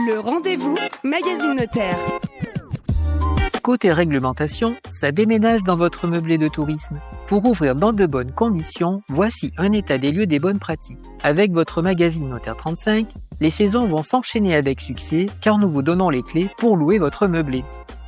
Le rendez-vous Magazine Notaire. Côté réglementation, ça déménage dans votre meublé de tourisme. Pour ouvrir dans de bonnes conditions, voici un état des lieux des bonnes pratiques. Avec votre magazine Notaire 35, les saisons vont s'enchaîner avec succès car nous vous donnons les clés pour louer votre meublé.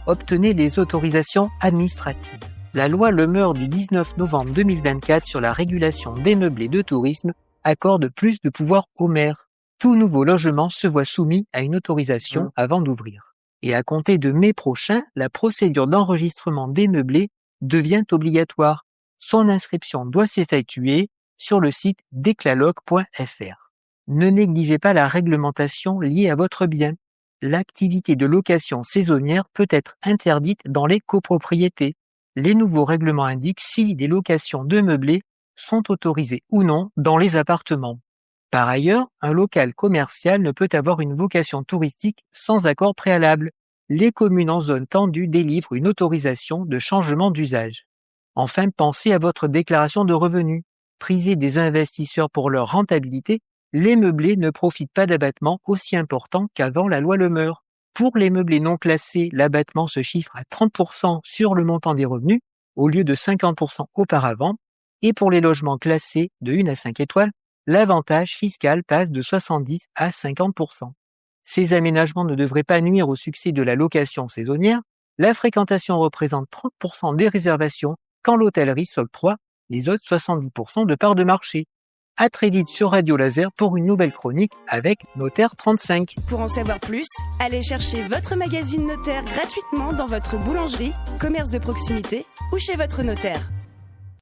Obtenez les autorisations administratives. La loi Le Meur du 19 novembre 2024 sur la régulation des meublés de tourisme accorde plus de pouvoir aux maires. Tout nouveau logement se voit soumis à une autorisation avant d'ouvrir. Et à compter de mai prochain, la procédure d'enregistrement des meublés devient obligatoire. Son inscription doit s'effectuer sur le site declaloc.fr. Ne négligez pas la réglementation liée à votre bien. L'activité de location saisonnière peut être interdite dans les copropriétés. Les nouveaux règlements indiquent si les locations de meublés sont autorisées ou non dans les appartements. Par ailleurs, un local commercial ne peut avoir une vocation touristique sans accord préalable. Les communes en zone tendue délivrent une autorisation de changement d'usage. Enfin, pensez à votre déclaration de revenus. Prisés des investisseurs pour leur rentabilité, les meublés ne profitent pas d'abattements aussi importants qu'avant la loi Le Meur. Pour les meublés non classés, l'abattement se chiffre à 30% sur le montant des revenus, au lieu de 50% auparavant. Et pour les logements classés de 1 à 5 étoiles, l'avantage fiscal passe de 70 à 50%. Ces aménagements ne devraient pas nuire au succès de la location saisonnière. La fréquentation représente 30% des réservations quand l'hôtellerie s'octroie les autres 70% de parts de marché. À très vite sur Radio Laser pour une nouvelle chronique avec Notaire 35. Pour en savoir plus, allez chercher votre magazine Notaire gratuitement dans votre boulangerie, commerce de proximité ou chez votre notaire.